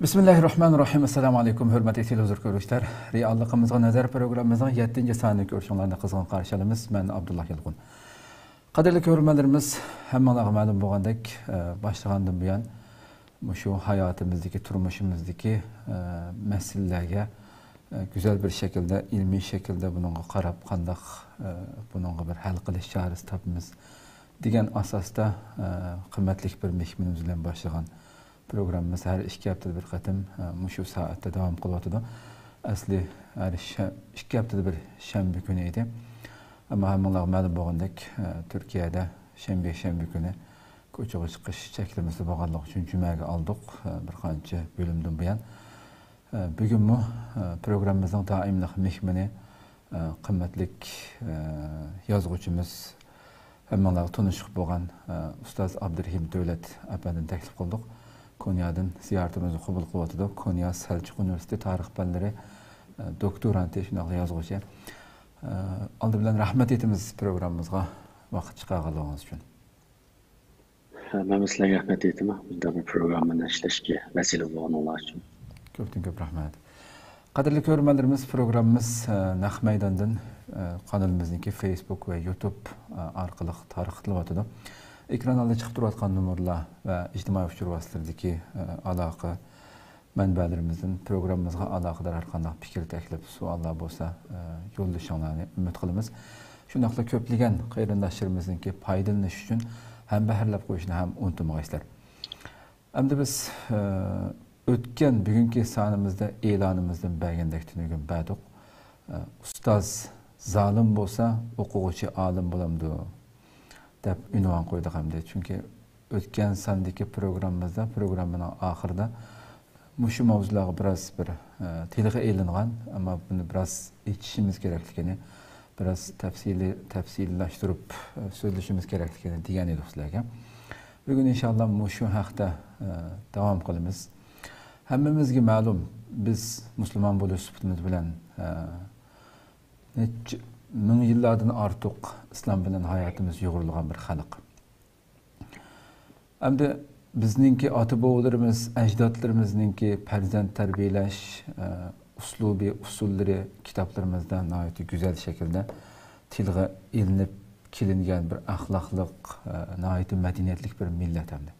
Bismillahirrahmanirrahim. Assalamu alaykum, hurmatli televizor ko'ruvchilar. Realligimizga nazar programmamizning 7-sonni ko'rishinglarni qizg'in qarshi olamiz. Men Abdullah Yilg'un. Qadrli ko'ruvchilarimiz, hammalarga ma'lum bo'lgandek, boshlagandan buyon shu hayotimizdagi, turmushimizdagi masalalarga güzel bir şekilde, ilmiy şekilde bununla qarab qandaq bununla bir hal qilish chorasi topamiz degan asosda qimmatli bir mehmonimiz bilan boshlagan programımız her 2 haftada bir qatim şu saatte devam qılayotidu. Asli her 2 haftada bir shanba kuni edi. Ama hammalar ma'lum bo'lgandek, Turkiyada shanba kuni ko'chaga chiqish cheklamasi bo'lganligi uchun jumaga oldik bir qancha bo'limdan buyon. Bugun bu programmamızın daimlik mehmoni qimmatlik yozuvchimiz hammalar tanışıq bo'lgan ustoz Abdurahim Davlat apadan taklif qildik. Konya'dan ziyaretimizi kabul kılıyordu. Konya Selçuk Üniversitesi Tarih Fanları doktorantı şunakla yazgıcı. Aldı bilen rahmet etimiz programımızga vakit çıkargalığınız için. Ben sizlerge rahmet ettim. Bizde bu programın işleşki vesile olan Allah için. Köp rahmet. Kadirli görmelerimiz programımız Naq Meydan'dan kanalımızdaki Facebook ve YouTube arkalık tarih kılıyordu. Ekranlarda çıkıp duruyatkan numaralar ve ictimai uçur vasıtlarındaki alaka mənbələrimizin programımızga alakadar arqandaq fikir təklif, suallar bolsa yoldaşlarını ümid qılımız. Şundaqla köplügən qayrandaşlarımızdaki paydalanış üçün həm bəhərləb qoyuşunu həm unutmağa istər. Əmdə biz ötken bugünkü sanımızda elanımızdan bəgəndək tünügün bəduq. Ustaz zalim bolsa, oquvchi alim bolamdı deb ünvan qoyduq hamda. Çünki ötken sandaki programımızda, programın ahırda şu mavzularga biraz bir tilg'i elingan, ama bunu biraz içişimiz kerakligini, biraz tafsillashtirib so'zlashimiz kerakligini degan edik sizlarga. Bugun inshaalloh shu haqda davom qilamiz. Hammamizga ma'lum, biz musulmon bo'lish sifatimiz bilan ming yillardan ortiq islom bilan hayotimiz yo'g'rilgan bir xalq. Hamda bizninki ota-bobolarimiz, ajdodlarimizningki farzand tarbiyalash uslubi, usullari kitoblarimizda nihoyat güzel şekilde tilg'i ilinib kelingan bir axloqliq, nihoyat madaniyatlik bir millat hamda.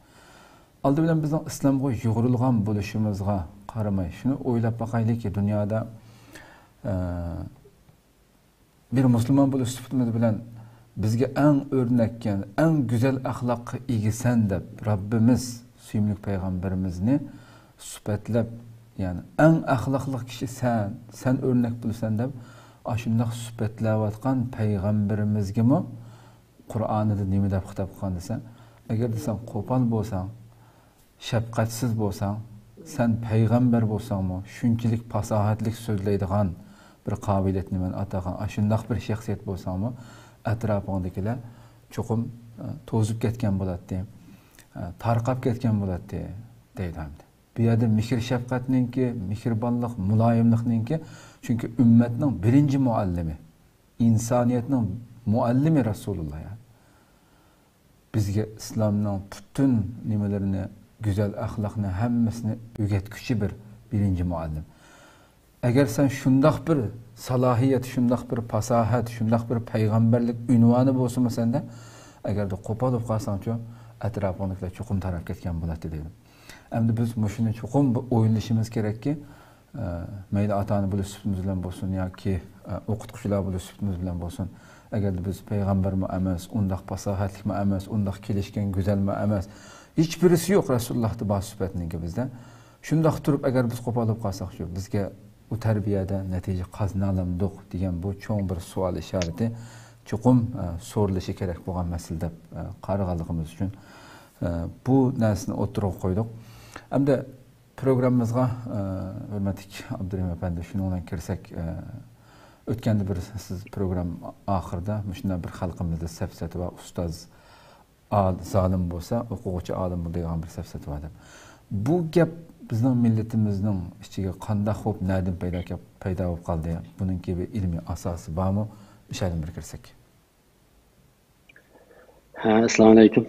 Aldı bilan bizning islomga yo'g'rilgan bo'lishimizga qaramay, shuni o'ylab baqaylikki, dunyoda bir Müslüman bo'lish sifatimiz bilan bizga eng o'rnakkan, eng güzel axloqqa egisan deb Rabbimiz suyimli payg'ambarimizni sifatlab, ya'ni eng axloqli kishi sen o'rnak bo'lsan deb ashundoq sifatlayotgan payg'ambarimizgami Qur'onida nima deb xitob qilgan desa, agar sen qo'pol bo'lsang, shafqatsiz bo'lsang, sen payg'ambar bo'lsangmi, shunchalik fasohatlik so'zlaydigan bir qobiliyatni men atagan ashundoq bir shaxsiyat bo'lsangmi, atrofingdagilar cho'qim to'zib ketgan bo'ladi, tarqab ketgan bo'ladi deydi hamda. Bu yerda mehr shafqatninki, mehribonlik, muloyimlikninki, chunki ummatning birinchi muallimi, insoniyatning muallimi Rasululloh. Bizga islomning butun nimalarini, güzel axloqni hammasini o'rgatuvchi birinchi muallim. Eğer sen şundaq bir salahiyet, şundaq bir fasahat, şundaq bir peygamberlik ünvanı bolsun mu sende? Eğer de qo'pol bo'lib qolsang-chi, atrofingdagilar cho'qim taraf ketgan bo'ladi deydi. Endi biz shuni cho'qim o'ylashimiz kerakki, mayli ota-ona bo'lish sifatimiz bilan bo'lsin yoki o'qituvchilar bo'lish sifatimiz bilan bo'lsin, agar biz payg'ambarmi emas, undaq fasohatlikmi emas, undaq kelishgan go'zalmi emas, hech birisi yo'q Rasulullohning bor sifatninki bizda. Shundaq turib agar biz qo'pol bo'lib qolsak-chi, bizga bu terbiyede netice kazanalımdık diyen bu çoğun bir sual işareti çoğum soruluşu gerek bo'lgan meselede qarğalığımız için bu narsani o'tirib qo'ydik. Hamda programımızga hurmatli Abdurahim efendi shundan kirsak, o'tganda bir siz program oxirida shunday bir xalqimizda safsata va ustoz zalim bo'lsa, o'quvchi olim degan bir safsata bor. Bu gap bizning millatimizning ichiga qanday xo'p nadim paydo bo'lib qoldi? Buning gibi ilmiy asosi bormi? O'shadan bir kirsak. Assalomu alaykum.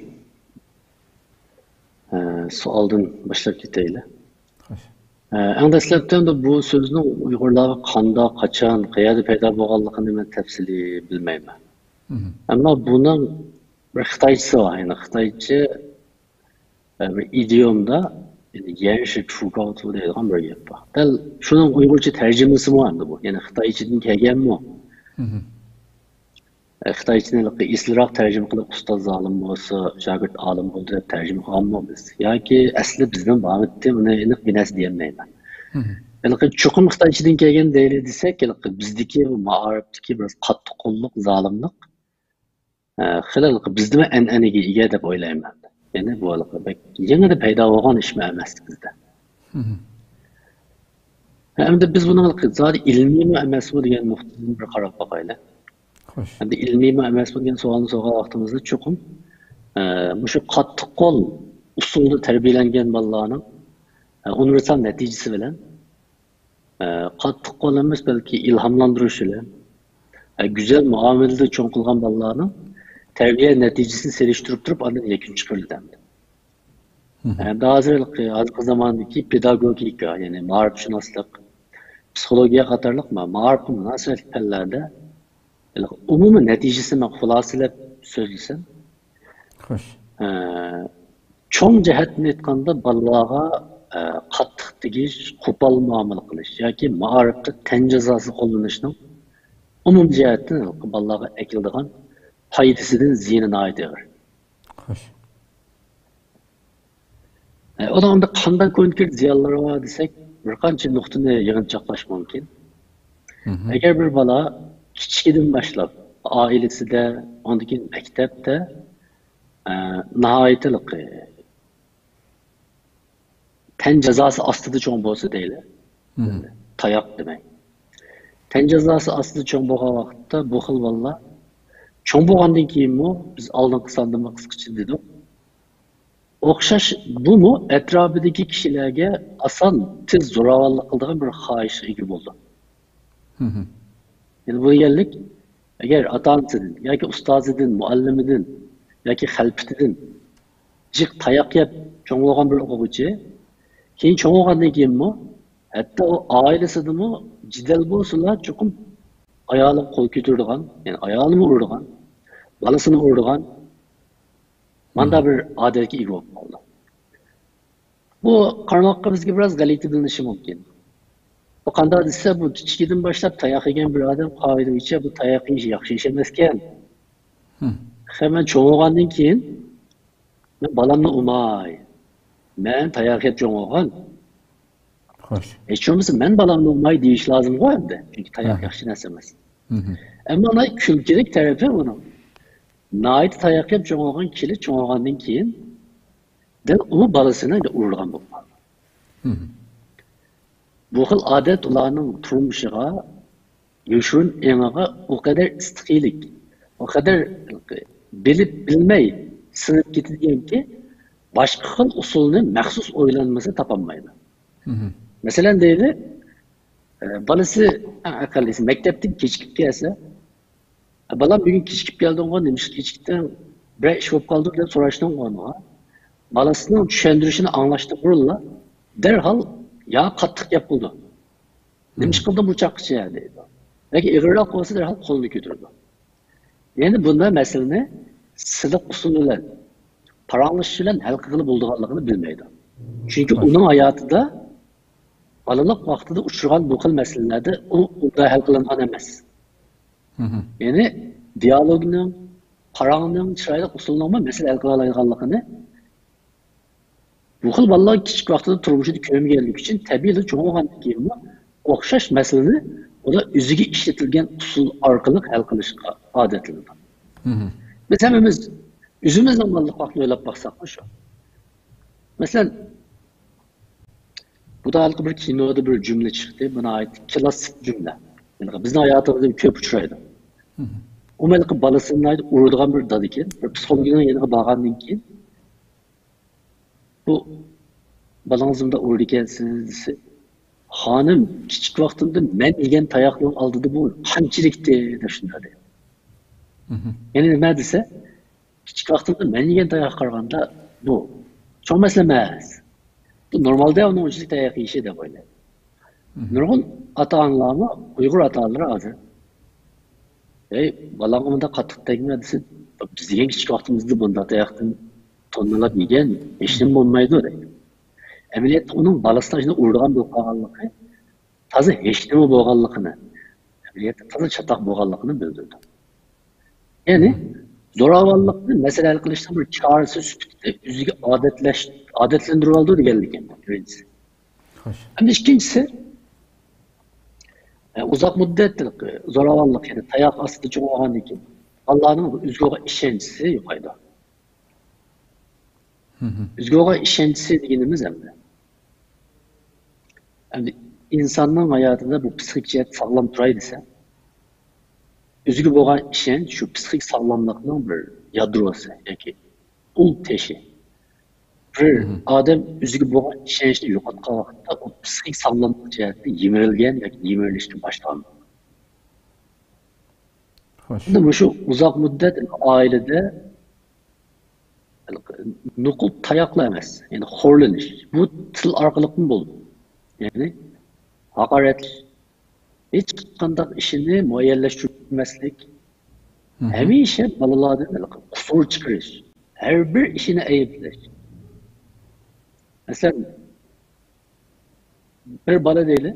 Sualdan boshlab ketaylik. Eng dastlabdan da bu so'zning Uyg'urlarga qanday, qachon, qayerda paydo bo'lganligini men tafsiliy bilmayman. Ammo buning bir xitoychisi bor. Yani xitoycha bir idiomda yanshi chugautu deydigan bir gap bor. Dal shuning Uyg'urcha tarjimasi mu endi bu. Yani xitoychadan kelganmi? Xitoychadan isliroq tarjima qilib ustoz zolim bo'lsa, shogird olim bo'ldi deb tarjima qilganmiz. Yoki asli bizning bog'itda buni aniq binas deyolmayman. Chuqur Xitoychadan kelgan deyli desak, bizdagi bu ma'arifdagi bir qattiq qo'lliq, zolimlik xilal bizda an'anaga ega deb o'ylayman. Yani bu yanada paydo bo'lgan ish emas bizda. Endi biz buni zodi ilmiymi emasmi degan nuqtadan bir qarab boqaylik. Xo'sh. Endi ilmiymi emasmi degan savolni so'rgan vaqtimizda chuqur shu qattiq qo'l usulda tarbiyalangan bolalarning universal natijasi bilan qattiq qo'l emas balki ilhomlantirish bilan güzel muomalada cho'ng qilgan bolalarning terbiye neticesini seliştirip durup andan yakın çıkarıldı. Yani daha hazırlık zamandaki pedagogika yani marifşünaslık, psikolojiye katarlık mı, marif münasebet fellerde umumi neticesini hulasıyla söylesem çoğun cihetini etkanda balığa kattık dikiş, kupal muamele kılış. Yani marifte ten cezası kullanışının umum cihetini balığa ekildiğin faydasının ziyinine ait eğer. Xo'sh. O da onda qanday konkret ziyonlari var desek, bir qancha nuqtani yig'inchoqlash mumkin. Agar bir bola kichikdan boshlab oilasida, ondan keyin maktabda nihoyatlik tan jazosi ostida cho'ng bo'lsa deyli. Tayoq demak. Tan jazosi ostida cho'ng bo'lgan vaqtda bu xil bolalar cho'ng bo'lgandan keyinmi biz oldingi sonda qisqacha dedik. O'xshash bunu etrafidagi kishilarga ason tez zo'ravonlik qiladigan bir xohish ega bo'ldi. Yani bu deganlik agar ota-onasidan yoki ustozidan, muallimidan yoki xalpitidan jiq tayoq yeb cho'ng bo'lgan bir o'quvchi keyin cho'ng bo'lgandan keyinmi hatto u oilasidami jidal bo'lsalar chuqur ayoli qo'l ko'taradigan, yani ayolini uradigan, bolasini uradigan manda bir odatga ega bo'lib qoldi. Bu qarmoqqa bizga biroz g'alati bilinishi mumkin. Bu qanday desa, bu kichikdan boshlab tayoq yegan bir odam qoida bo'yicha bu tayoq yeyish yaxshi ish emas ekan. Hemen cho'ng bo'lgandan keyin men bolamni umay. Men tayoq yeb cho'ng bo'lgan. Xo'sh. Hech bo'lmasa men bolamni umay deyish lozim-ku endi. Chunki tayoq yaxshi narsa emas. Ammo ana kulkilik tarafi buni. Nait tayoq yeb cho'ng bo'lgan kili cho'ng bo'lgandan keyin u bolasini urgan bo'lgan. Bu xil odat ularning turmushiga, yoshun emiga o kadar istiqiylik, o kadar bilib bilmay sinib ketadiganki, boshqa xil usulni maxsus o'ylanmasa topolmaydi. Masalan deydi, balasi aqallisi maktabdan kechikib kelsa, balam bugun kechikib keldingmi, nima kechikdan bir ish bo'lib qoldi deb so'rashdan o'rniga, balasining tushuntirishini anglashni burunla derhal ya qattiq gap bo'ldi. Nima qildi bu chaqchi deydi. Yoki ig'irroq bo'lsa derhal qo'lni ko'tardi. Endi bunda masalani siliq usul bilan, paranglish bilan hal qilib bo'lganligini bilmaydi. Chunki uning hayotida balalik vaqtida uchragan bu xil masalalarda u hal qilingan emas. Yani diyalogning, parangning chiroyli usullarni masala hal qila olganligini bu xil bolalar kichik vaqtida turmushida ko'rmaganligi uchun tabiiy cho'ng bo'lgandan keyin o'xshash masalani ular o'ziga ishlatilgan usul orqali hal qilishga odatlanadi. Biz hammamiz o'zimizning bolalik vaqtini o'ylab baqsak shu. Masalan, bu da bir kinoda bir cümle çıktı. Buna ait klasik cümle. Yani bizim hayatımızda köp uçuraydı. O melek balasının ait uğurduğun bir dadı ki, bir psikologinin yanına bağlandığın ki, bu balanızımda uğurdu kendisiniz. Hanım küçük vaktinde men yegen tayaklığın aldığı bu hançilikti de şunda dedi. Yani ne dese, küçük vaktinde men yegen tayak karganda bu. Çok mesele emez. Normalde onun için dayak işi de böyle. Nurgun ata-analarımı, Uygur ata-analары azı. Balağımda katık tegmedisi, biz degan kichik vaqtimizda bunda dayaqdan tonnalab yegan hech nima bo'lmaydi deydi. Amaliyotda uning balasini shuni urgan bo'lib qolganligi, toza hech nima bo'lganligini, amaliyotda toza chatoq bo'lganligini bildirdi. Ya'ni zo'ravonlikni masala hal qilishdan bir chorasiz sifatida o'ziga odatlantirib oldi deganlik endi birinchisi. Xo'sh. Endi ikkinchisi uzoq muddatlik zo'ravonlik, ya'ni tayoq ostida cho'g'agandan keyin Allah'ın üzgüge işencisi yo'qaydi. Üzgüge işencisi deganimiz hamda. Endi insonning hayotida bu psixik jihat sog'lom turay desa, üzgü bo'lgan ishonch shu psixik sog'lomlikning bir yadrosi yoki ul teshi. Bir odam üzgü bo'lgan ishonchni yo'qotgan vaqtda u psixik sog'lomlik jihatda yemirilgan yoki yemirilishni boshlaydi. Şimdi şu uzak müddet ailede nukul tayakla emas, yani horlanish. Bu til orqali bo'ldi. Yani haqorat, hech qanday ishini muayyanlashtirmaslik, hamisha bolalardan qusur chiqarish, har bir ishini ayıplash. Mesela bir bola deyli,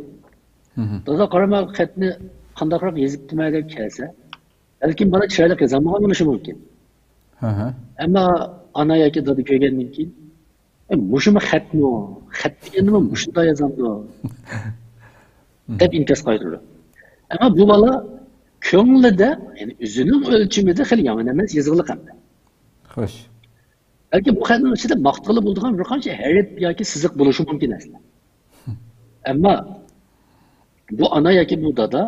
dada qarama xatni qandaqroq yozibdimi deb kelsa, belki bana chiroyli yazolmagan bo'lishi mumkin. Ammo ana yoki dada ko'rgandan keyin, mushumi xatmi, xat deganimi mushunda yozamdi deb inkos qo'ydirdi. Ammo bu bola ko'nglida, ya'ni o'zining o'lchimida xil yomon emas yozig'liq hamda. Xo'sh. Balki bu xatning ichida maqtali bo'ladigan bir qancha harf yoki siziq bo'lishi mumkin aslida. Ammo bu ana yoki bu dada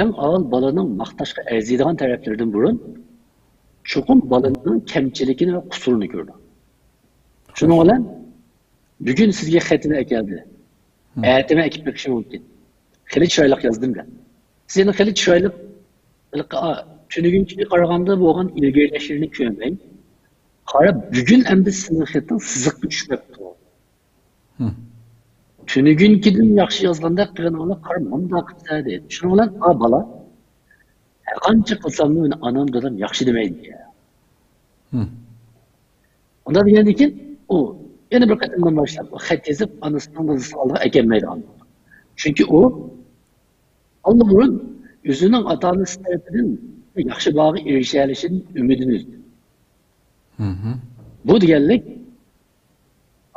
en ağır balanın maqtashga arziydigan taraflardan burun chuqur balanın kamchiligini va qusurini ko'rdi. Shuning bilan bugun sizga xatini akeldi. Ertaga akib beqishi mumkin. Xili chiroyli yozdim da. Seni xili chiroyli tunugunga qaraganda bo'lgan ilgirlashishni ko'rmang. Qara bugun endi sizning xating siziqqa tushmabdi. Tünügünkiden yaxşı yazganda qilganlar qarab munda qilsa deydi. Shuning bilan bola har qancha qilsammi uni onam dadam yaxshi demaydi. Unda degandan keyin u yana bir qatimdan boshlab xat yozib onasining dadasi oldiga akelmaydi. Chunki u Allah'ın o'zining ota-onasi tarafidan yaxshi bag'i erisha olishini umidini uzdi. Bu deganlik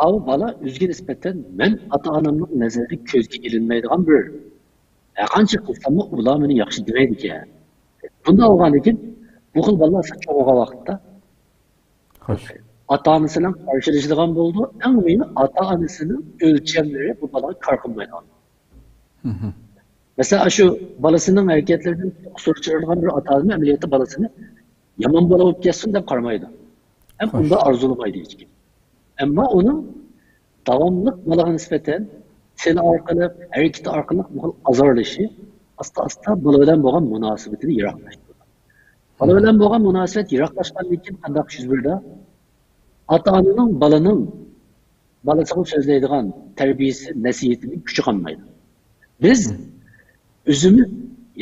Av bala o'ziga nisbatan men ota-onamning nazariga ko'zga ilinmaydigan bir qancha qilsammi ular meni yaxshi demaydi ekan. Bunday bo'lgandan keyin bu xil bolalar cho'g'agan vaqtda ota-onasi bilan qarshilashadigan bo'ldi. Eng muhimi ota-onasining o'lchamlari bu bolaga kor qilmaydi. Mesela şu balasının harakatlaridan qusur chiqargan bir ota-ona amaliyotda bolasini yomon bola bo'lib ketsin deb qaramaydi. Ham unda arzulamaydi hech kim. Ama onun davamlılık balaga nispeten seni orqali, hareketi orqali azarlashi asta bola bilan bo'lgan munosabatini yiroqlashtirdi. Bola bilan bo'lgan munosabat yiroqlashgandan keyin qanday yuz berdi? Ota-onaning balasiga so'zlaydigan tarbiyasi, nasihatining kuchi qolmaydi. Biz o'zimiz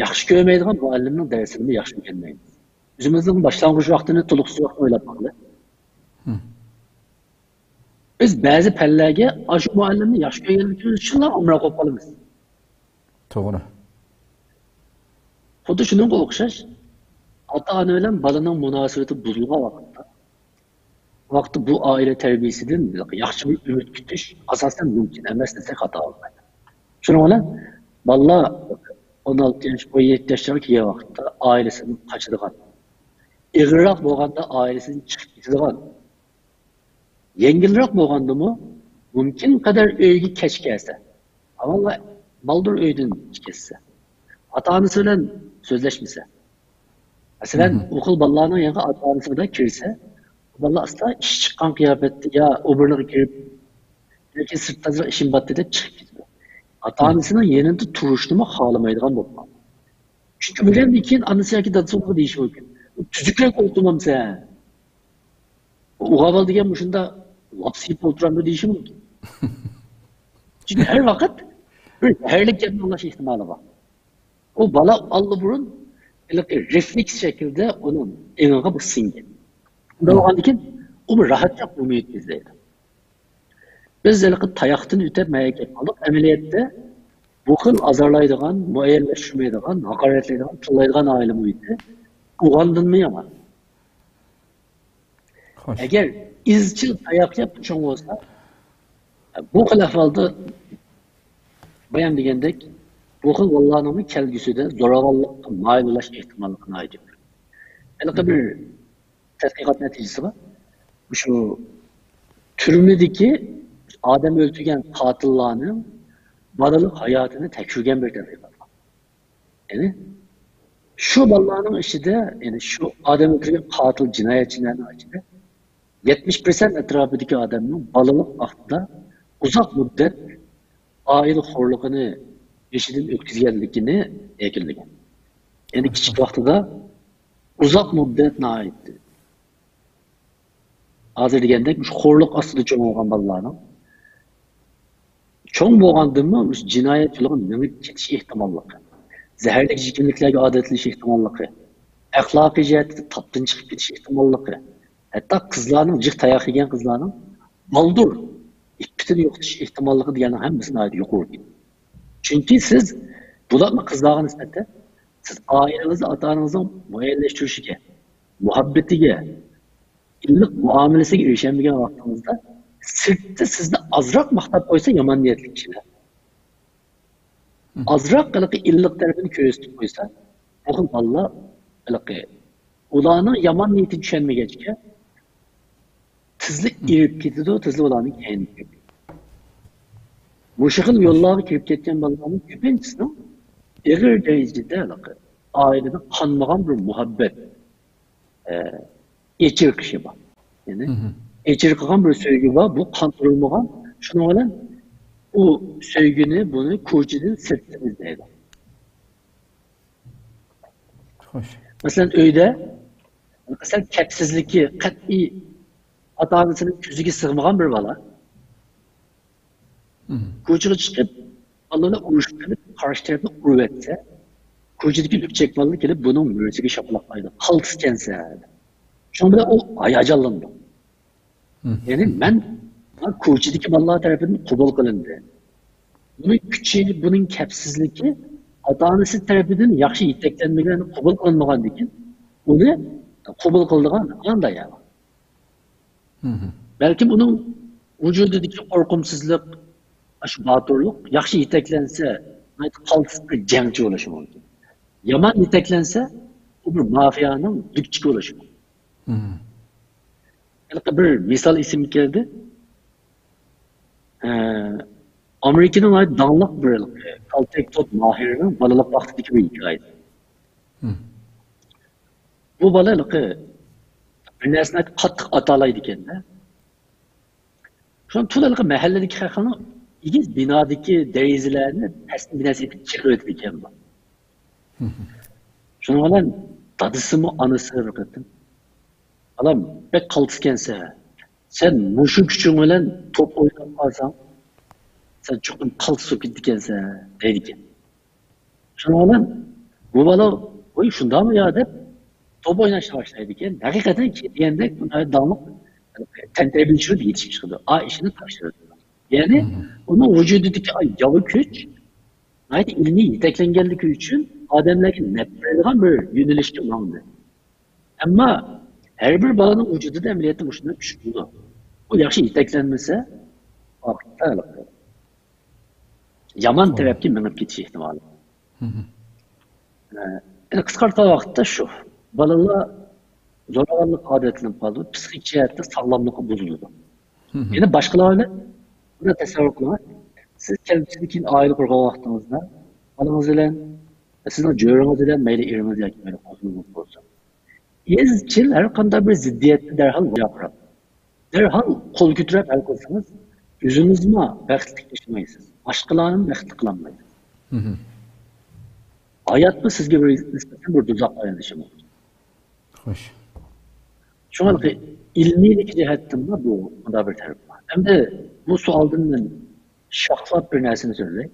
yaxshi ko'rmaydigan muallimning darsini yaxshi o'rganmaymiz. O'zimizning boshlang'ich vaqtini to'liqsiz vaqt o'ylab qoldik. Biz bazı pellerge aşı muallimni yaxshi ko'rganligimiz uchun umra qo'yib qolamiz. To'g'ri. Xuddi shunga o'xshash, ota-ona bilan bolaning munosabati buzilgan vaqtda bu oila tarbiyasidan yaxshi bir umid kutish asosan mumkin emas desak xato bo'lmaydi. Shuning bilan bolalar 16 yosh, 17 yoshga kelgan vaqtda oilasini qochadigan, ig'irroq bo'lganda oilasini chiqib ketadigan, yengilroq bo'lgandimi mumkin qadar uyga kech kelsa, avvalo baldur uydan ketsa, ota-onasi bilan so'zlashmasa, masalan, o'qil bolalarning yangi ota-onasi bilan kirsa, bolalar asla ish chiqqan qiyofatda yo o'birliga kirib yoki sirtda ishim batdi deb chiqib ketadi. Ota-onasining yanında turishni xohlamaydigan bo'lib. Chunki bilgandan keyin onasi yoki dadasi unga deyishi mumkin. Tuzukroq o'tirmamsan. Uğaval degan shunda lapsib o'tiramdi deyishi mumkin. Çünkü her vakit bir herlik yapmamış ihtimali var. O bala allı burun refleks şekilde onun eviga bu singi. Bunda olgan için o bir rahatça umut izleydi. Biz tayaqtın ötep məyək alıp əməliyyatda bu xil azarlaydigan, müəyyənləşdirməydigan, hakaretlaydigan, tıllaydigan aile mühiti uğandınmıyor. Hoş. Eğer izçil tayaq yapmış olsa bu xil ahvalda bayan degендek bu xil vallahanın kelgüsüde zoravallıqqa mail ulaş ehtimallıqına aydı. Yani bir tədqiqat nəticesi var. Şu türmedeki Adem öldürgen katıllarının balalık hayatını tekşürgen bir tədqiqat var. Yani şu ballarının işi de yani şu Adem öldürgen katil cinayetçilerin içinde 70% etrafındaki adamın balalık aktıda uzak müddet aile horluğunu eşidin ötküzgenlikini ekildigen. Yani küçük vaxtıda uzak müddet ne aitti. Hazır degендek horluq aslında çoğun olgan balalarının çoğun boğandığımı cinayetçiliğin minip ketiş ihtimallığı, zəhərlik jikimliklerge adetliş ihtimallığı, əxlaqi cəhətdə tapdın çıkıp ketiş ihtimallığı, hatta kızlarının, cık tayak yiyen kızlarının baldur, ippitin yoxtuş ihtimallığı diyenin hemmisine ait yok olur. Çünkü siz bulanma kızlarına nispette siz ailenizi, atanızın müəyyənləşdirişige, muhabbetige, illik muamelesiga erişenmegen vaktimizde sırtta sizde azrak mahtap koysa yaman niyetli kişiler. Azrak kalıqı illik tarafını köystük koysa bakın valla ulanın yaman niyeti düşenmegecike tızlık irip gitti o tızlı olanın kendi gibi. Bu şekilde yolları kirip ketken balıqların köpencisinin eğer derecede ailede kanmagan bir muhabbet geçir kişi var. Yani geçir kalan bir sevgi var. Bu kandırılmagan. Şuna olan o sevgini bunu kurcunun sırtımızdaydı. Hoş. Mesela öyle mesela kepsizliki kat'i atanısının küzüge sığmagan bir bala. Kurcuğa çıkıp Allah'la uyuşturup karşı tarafına urvetse kurcudaki lükçek balı gelip bunun mürüzüge şapalaklaydı. Kaltıs kense. Sonra o ayacalandı. Yani ben kurcudaki ballar tarafından kubul kılındı. Bunun küçüğü, bunun kepsizliği atanısı tarafından yaxşı yeteklenmelerini kubul kılınmagan dikin onu kubul kıldığın anda ya. Belki bunun vücudundaki korkumsuzluk, şu batırlık yaxşı yeteklense kaltıs bir cengçi ulaşım oldu. Yaman yeteklense o bir mafyanın dükçü ulaşım oldu. Bir misal isim geldi. Amerika'nın ait dağlık bir kaltek tot mahirinin balalık vaxtideki bir hikayesi. Bu balalık bir nesne qattiq atalaydı kendine. Şu an tulalık mahalledeki halkının ikiz binadaki derizelerini teslim binası etip çıkıyordu diken bu. Şuna olan dadısı mı anısı rıkıttım. Adam pek kaltıkense, sen muşu küçüğüyle top oynayıp kalsan, sen çok kaltı sokup dikense, deydiken. Şuna olan, bu bala, oy şunda mı ya deyip, top oynaşına başlaydıken, hakikaten ki diyendek bunları damlık, tenterebilçiyor bir yetişip çıkıyordu. İşini taşırdı. Yani, onun vücudundaki yalı güç, ilmi yeteklengenlik için, ademlerin nefredilen bir yönelişki olandı. Ama, her bir balanın vücudu da emniyeti boşuna küçük buldu. O yaxşı yeteklenmese, vakitte yaman tepki minip ketiş ihtimali. Yani kıskarta vakitte şu, balalar zoravallık adetini kaldı, psikik cihette sağlamlığı bozuldu. Yani başkalarıyla buna tasarruf kılmak, siz kendisindeki aile kurgu vaxtınızda, balınız ile, sizin cöğrünüz ile, meyli iriniz ile meyli kozunuz olsun. Yezçil her kanda bir ziddiyette derhal yapar. Derhal kol götürüp el koysanız, yüzünüzme bəxtlik yaşamayısınız. Başkalarının bəxtlik kılanmayısınız. Hayat mı sizge bir nispeten bir tuzak yaşamayısınız. Hoş. Şu an ilmiy jihatdan da bu bunda bir taraf var. Hem de bu sualdan ben şaxlab bir narsani söyleyeyim.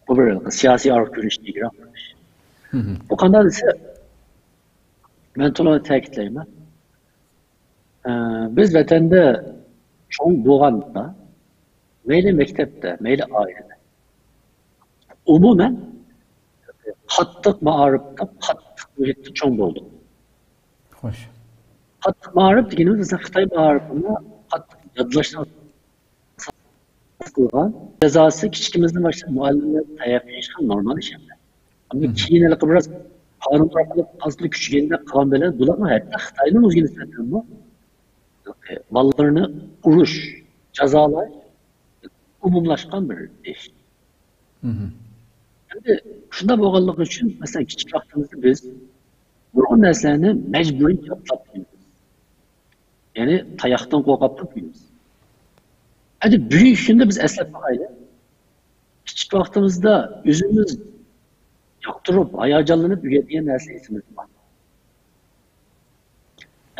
Bu bir siyasi arq görüşüne girer. Bu qanday desa, ben to'la ta'kidlayman. Biz vatanda cho'ng bo'lganda, mayli maktabda, mayli oilada umuman qattiq ma'rifda, qattiq muhitda cho'ng bo'ldik. Xo'sh. Qattiq ma'rif deganimiz bizning Xitoy ma'rifini qattiq yodlashdan qilgan jazosi kichikimizdan boshlab muallimlar tayoq yeyish ham normal ish emas. Ammo keyin biroz qonun orqali asli kuchganda qilgan bilan bularni hatto Xitoyning o'ziga nisbatan bu bolalarni urush, jazolash umumlashgan bir ish. Endi shunda bo'lganligi uchun masalan kichik vaqtimizda biz nurg'un narsalarni majburiy yodlab qo'yamiz. Ya'ni tayoqdan qo'rqib turibmiz. Hadi büyük şimdi biz eslab bakaylik. Kichik vaqtimizda o'zimiz yoqtirib, hayajonlanib yuradigan narsa esimizda bor.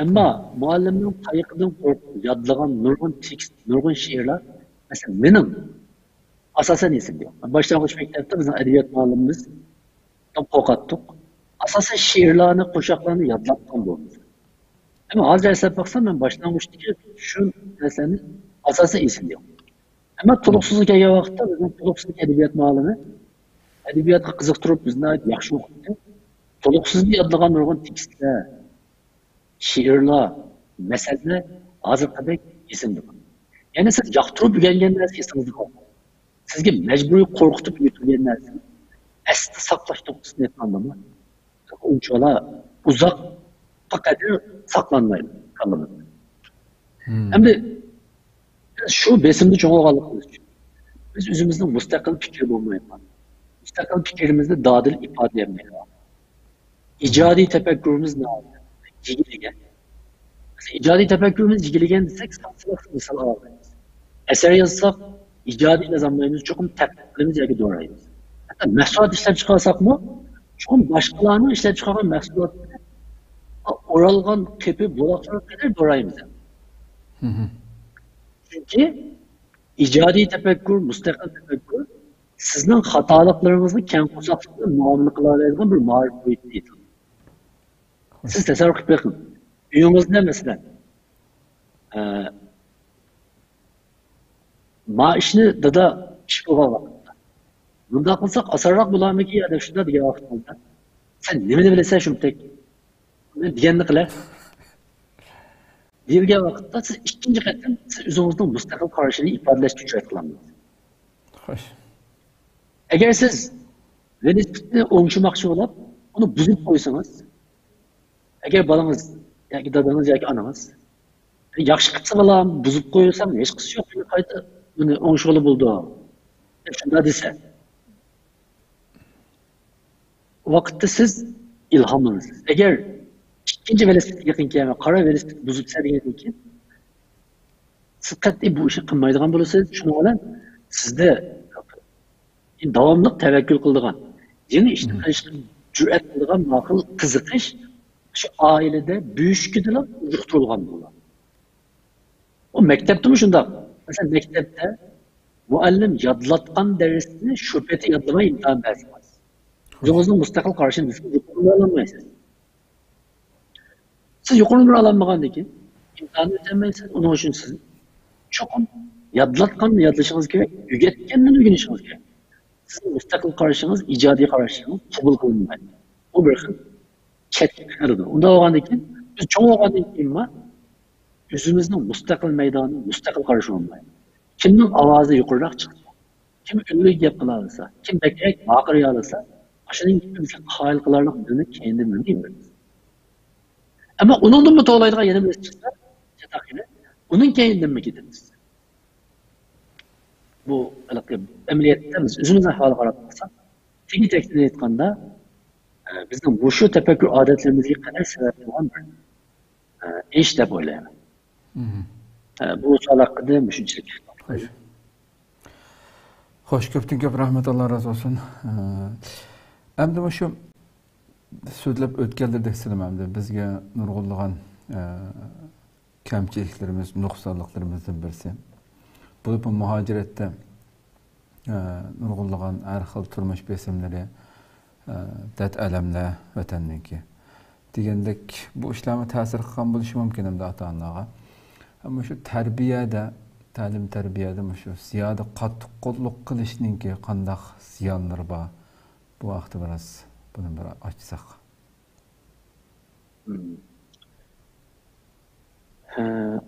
Ammo muallimning tayoqidan qo'rqib yodlagan nurg'un tekst, nurg'un she'rlar, masalan mening asosan esimda yo'q. Boshlang'ich maktabda bizning adabiyot muallimimiz qo'rqatdik. Asosan she'rlarni, qo'shiqlarni yodlatgan bo'ldi. Ama hozir eslab baksam ben boshlang'ichdagi shu narsani asosan esimda yo'q. Ama to'liqsizlik kelgan vaqtda bizning to'liqsizlik adabiyot muallimi adabiyotga qiziqtirib bizni yaxshi o'qitdi. To'liqsizlik yodlagan nurg'un tekstlar, she'rlar, masalalar hozirgidek esimda bor. Ya'ni siz yoqtirib o'rgangan narsa esingizda qoldi. Sizga majburiy qo'rqitib o'tilgan narsa asli saqlash to'g'risida aytgandimi? Unchalar uzoqqa qadar saqlanmaydi qalbimizda. Endi şu besimde çok olganligimiz için biz özümüzün müstakil fikri bulmayalım. Müstakil fikrimizde dadil ifade etmeyelim. İcadi tefekkürümüz ne oldu? Cigiligen. İcadi tefekkürümüz cigiligen desek sansılık misal alamayız. Eser yazsak icadi yazamlarımız çok tefekkürümüz yerine doğrayız. Hatta mahsulat işler çıkarsak mı? Çok başkalarının işler çıkaran mahsulatları oralgan kepi bulaklara kadar doğrayız. Çünkü icadi tefekkür, müstakil tefekkür sizin hatalıklarınızı kendi kusaklıkla muamele kılabildiğiniz bir marif boyutu değil. Siz tasarruf bakın. Dünyamızda mesela maaşını da çıkıva vakıfta. Bunda kılsak asarrak bulamı ki ya da şurada diye vakıfta. Sen ne bilirsen şunu tek diyenli kılar. Deyilgen vaqtda siz ikkinchi qatim siz o'zingizning mustaqil qarashini ifodalashga jur'at qilasiz. Xo'sh. Agar siz velosipedni o'ngshimoqchi bo'lib, uni buzib qo'ysangiz, agar bolangiz yoki dadangiz yoki onangiz yaxshi qilsa bolam buzib qo'ysam hech qisi yo'q, qayta buni o'ngshig'ili bo'ldi. Shunda desa, vaqtda siz ilhomlanasiz. Agar İkinci velosiped yaqin kelmay, qora velosiped buzib tashlagandan keyin siz qat'iy bu ishni qilmaydigan bo'lsangiz, shuning bilan sizda davomli tavakkul qiladigan, yangi ishni qilishga jur'at qiladigan ma'qul qiziqish shu oilada büyüşküdülüp yuqtirilgan bo'ladi. O maktabdimi shundoq. Masalan, maktabda muallim yodlatgan darsni shu paytda yodlamay imtihon bersangiz, o'zingizning mustaqil qarashini yuqori olmaysiz. Siz yuqori bir olmagandan keyin imtihonni o'tamaysiz. Uning uchun siz cho'qim yodlatganni yodlashingiz kerak, o'rgatganni o'rganishingiz kerak. Sizning mustaqil qarashingiz, ijodiy qarashingiz qabul qilinmaydi. Bu bir xil chetlardir. Unda olgandan keyin biz cho'ng olgandan keyin o'zimizning mustaqil maydoni, mustaqil qarash olmaydi. Kimning ovozi yuqoriroq chiqsa, kim unli gap qila olsa, kim bakrak baqira olsa, shuning bizga qoyil qilarlik buni keyinda bilmaymiz. Ama uningdan mı to'g'laydigan yana bir chiqsa, chetaqini, uning keyindan ketamiz. Bu amaliyotda biz o'zimizni ahvoliga qarab qarsak, teknik aytganda bizning bu shu tafakkur odatlarimizga qanday sabab bo'lgan bir ish deb o'ylayman. Bu savol haqida shunchalik. Xo'sh, ko'pdan ko'p rahmat, Alloh razı olsun. Endi shu so'zlab o'tganlardek silamamda bizga nurg'unlagan kamchiliklarimiz, nuqsonliklarimizdan birisi. Bu muhacirette nurg'unlagan har xil turmush besimlari, dard alamlar vatanniki. Degandek bu ishlarga ta'sir qilgan bo'lishi mumkin hamda ota-onalarga. Ammo shu tarbiyada, ta'lim tarbiyada shu ziyoda qattiq qo'lliq qilishninki qanday ziyonlari bor. Bu vaqtda biroz buni bir ochsak.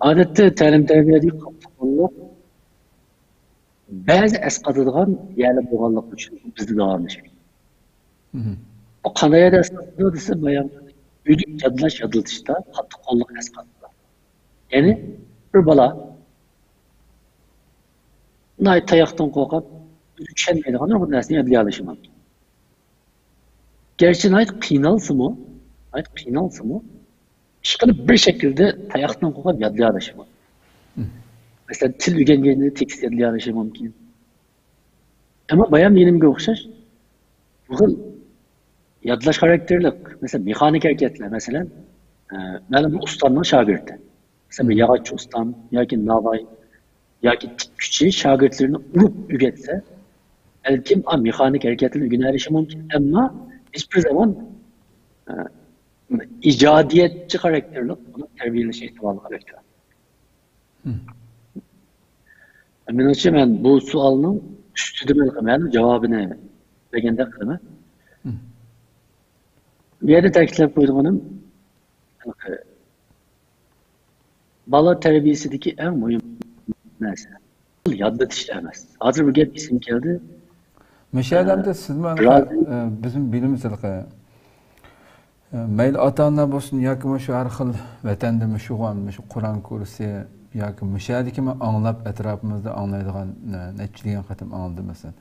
Odatda ta'lim tarbiyadagi qattiq qo'lliq ba'zi asqatadigan yerli bo'lganligi uchun bizda davomlashadi. O qanday asqatadi desa, bayon uylik yodlash yodlatishda qattiq qo'lliq asqatadi. Ya'ni bir bola tayoqdan qo'rqib, tushunmaydigan bir narsani yodlay olishi mumkin. Gerçi qiynalsa-mu, ishqilib bir şekilde tayoqdan qo'rqib yodlay olishi mumkin. Mesela til öğrengenini tekst yodlay olishi mumkin. Ama bayan benimga o'xshash, bu xil yodlash xarakterlik, mesela mexanik hareketler, mesela ma'lum bir ustamning shogirdi. Mesela bir yog'ochchi ustam yoki navoiy yoki tikkuchi shogirdlarini urib o'rgatsa, balkim mexanik hareketlarni o'rganishi mumkin, ammo hech bir zaman ijodiyatchi xarakterlik uni tarbiyalash ehtimoli xarakter. Menimcha men bu savolning ustida men javobini berganda qilaman. Bu yerda ta'kidlab qo'yganim, bola tarbiyasidagi eng muhim narsa yodlatish emas. Hozir bu gap esimga keldi. Meshalamda siz bizim bilimizlik mayli ota-onalar bo'lsin yoki shu har xil vatanda shu Qur'on kursi yoki mishadiki anglab atrofimizda anglaydigan nechilik qatim angladim masalan.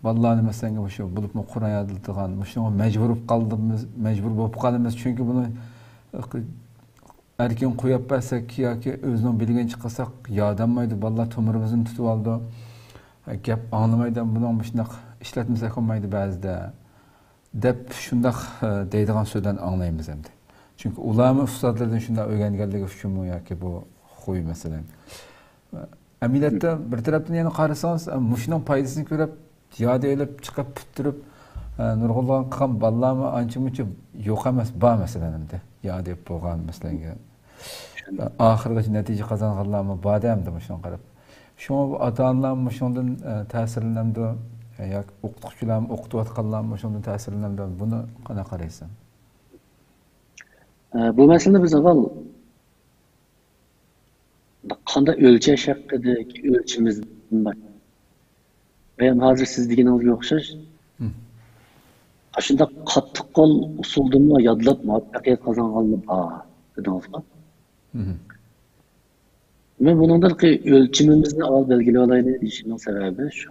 Vallahi mesela şu bulup mu Kur'an yazıldıgan, şuna mecbur bo'lib qolamiz çünkü bunu erken qo'yib bersak yoki o'zining bilgancha qilsak yordammaydi. Vallahi tomirimizni tutib oldi. Gap anglamaydi, buni shunday ishlatmasak olmaydi ba'zida. Deb shunday deydigan so'zdan anglaymiz endi. Çünkü ulama ustozlardan shunday o'rganganligi uchunmi yoki bu xuy masalan. Ameliyatda bir tarafdan yana qarasangiz, mushuning foydasini ko'rib, ziyoda elib chiqib putirib, nurg'unlagan qilgan bolalarmi ancha-muncha yo'q emas, bor masalan endi. Yo'q deb bo'lgan masalan. Oxirgacha natija qozonganlarmi bor endi mushuni qarab. Shunga ota-onalarmi shundan ta'sirlanadi yoki o'qituvchilarmi o'qitayotganlarmi shundan ta'sirlanadi. Buni qanaqa qaraysan? Bu masalada biz avval qanday o'lchash haqidagi o'lchimiz bor. Ben hozir siz deganingizga o'xshash, shunda qattiq qo'l usuldimi yodlab muvaffaqiyat qozonganlar bor dedingizmi? Men buningdagi o'lchimimizni avval belgilab olaylik deyishimning sababi shu.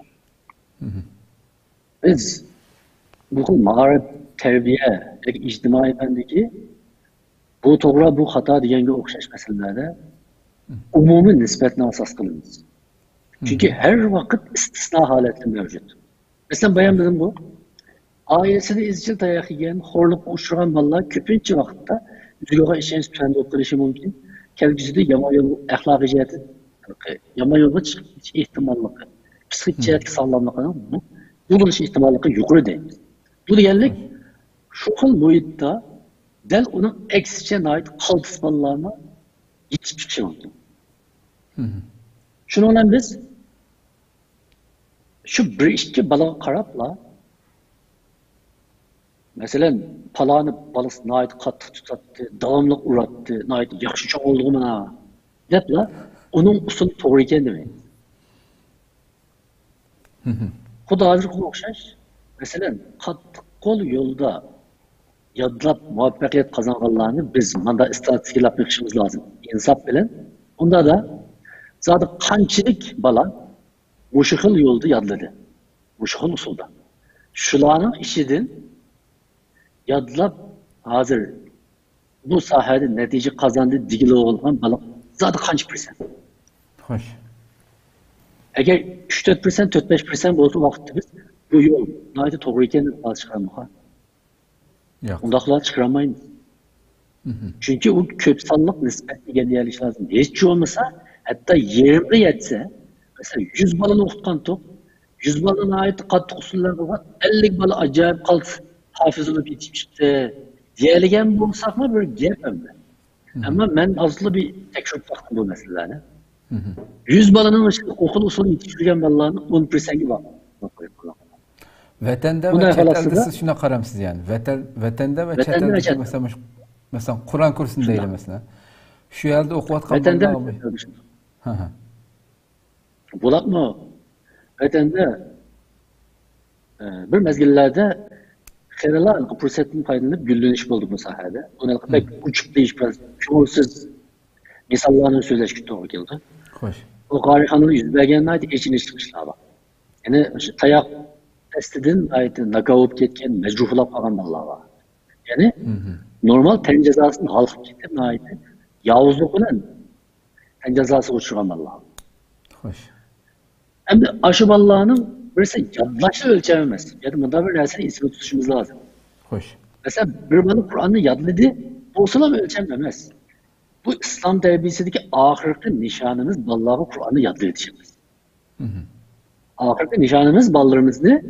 Biz bu xil ma'rifat, tarbiya yoki ijtimoiy fandagi bu to'g'ri, bu xato deganga o'xshash masalalarda umumiy nisbatni asos qilamiz. Çünkü her vakit istisna haletler mevcut. Mesela bayan dedim bu, ailesini izcil dayak yiyen, horluk uçuran vallahi köpünçü vakitte düzgâğa işiniz tüfendi okuyuşu mümkün. Kelgüsü de yama yolu, ahlakı ciheti, yama yolu çıkış ihtimallığı, psikik ciheti sağlamlığı, buluş ihtimallığı yukarı değil. Bu diyenlik, şu hal muhitte, del onun eksice ait kaldıs vallalarına yetişip çıkışı mümkün. Şununla biz şu bir işçi balaga qarabla mesela palanı balası nayet qattiq tutatdı, davamlı uratdı, nayet yaxşı çoğ oldu mana depla onun usul to'g'ri ekan demaydi. Xudo hozirga o'xshash, masalan, qattiq qo'l yo'lda yodlab muvaffaqiyat qozonganlarni biz manda istatistiklar qilishimiz lozim. Insof bilan unda da zaten qanchalik bola mushu xil yo'lda yodladi. Mushu xil usulda. Shularning ishidan yodlab hozir bu sohada natija qozondi degili bo'lgan bola zaten qancha %? Xo'sh. Agar 3-4%, 4-5% bo'lsa vaqtda biz bu yo'l nayda to'g'ri ekan deb chiqarmoqqa. Yo'q. Undaqlar chiqarmaymiz. Çünkü o köp sanlık nispetli geliş lazım. Hiç olmasa hatta 20 yetse mesela 100 balını okutkan top 100 balına ait katı usuller var. 50 balı acayip kalsın. Hafız olup yetişmişti. Diyelim bulsak mı böyle diyemem ben. Ama ben aslında bir tekrar baktım bu meselelere. 100 balının okul usulü yetiştirgen ballarını 10%'i var. Vatanda ve chet elde siz şuna qaramsiz yani. Vatanda ve chet elde mesela Kur'an kursunda değil mesela. Şu yerde okuyatkan ballar. Bulat mı? Vatanda bir mezgillerde xeyralar fırsatını faydalanıp gülleniş bulduk bu sahada. Ona pek uçuk değiş biraz çoğulsuz misallarının sözleşki doğru geldi. Hoş. O garihanın yüzbergenine ait eşini çıkışlar var. Yani tayak testidin ait nakavut ketken mecruhulap kalan ballar var. Yani normal ten cezasının halkı ketken ait yavuzluk olan ten cezası uçuran ballar. Hoş. Hem de aşı ballarının birisi yadlaşla ölçememez. Yani bunda bir nersini ismi tutuşumuz lazım. Hoş. Mesela bir balı Kur'an'ı yadladı, olsa mı ölçememez. Bu İslam terbiyesindeki ahirki nişanımız balları Kur'an'ı yadlı yetişemez. Ahirki nişanımız ballarımızı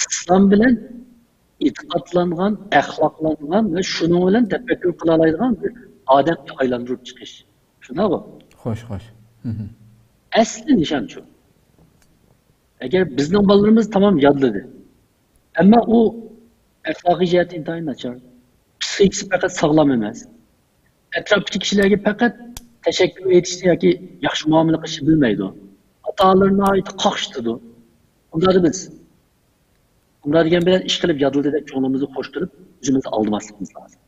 İslam bilen itikatlangan, ahlaklangan ve şunun bilen tefekkür kılalaydıgan bir ademle aylandırıp çıkış. Şuna bak. Hoş, hoş. Asli nişan şu. Eğer bizim ballarımız tamam yadladı. Ama o ahlaki ciheti intayını açar. Psikolojisi fakat sağlam emez. Etraftaki kişilerge fakat teşekkür etişti ya ki yaxşı muamele kışı bilmeydi o. Hatalarına ait kakıştı o. Onları biz. Onları gen biraz iş kılıp yadıldı edip çoğunluğumuzu hoş kılıp yüzümüzü aldırmazlıkımız lazım.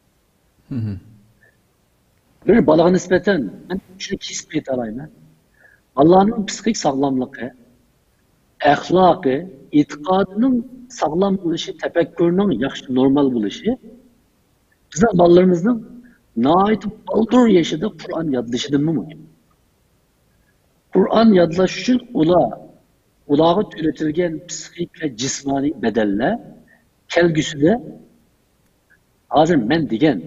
Bir balığa nispeten ben şunu kismiyet alayım. Allah'ın psikolojik sağlamlığı, ahlakı, itikadının sağlam buluşu, tefekkürünün yaxşı normal buluşu bizim ballarımızın nait baldur yaşadığı Kur'an yadlaşıdır mı? Kur'an yadlaş için ulağı tületilgen psikik ve cismani bedelle kelgüsü de hazır ben degen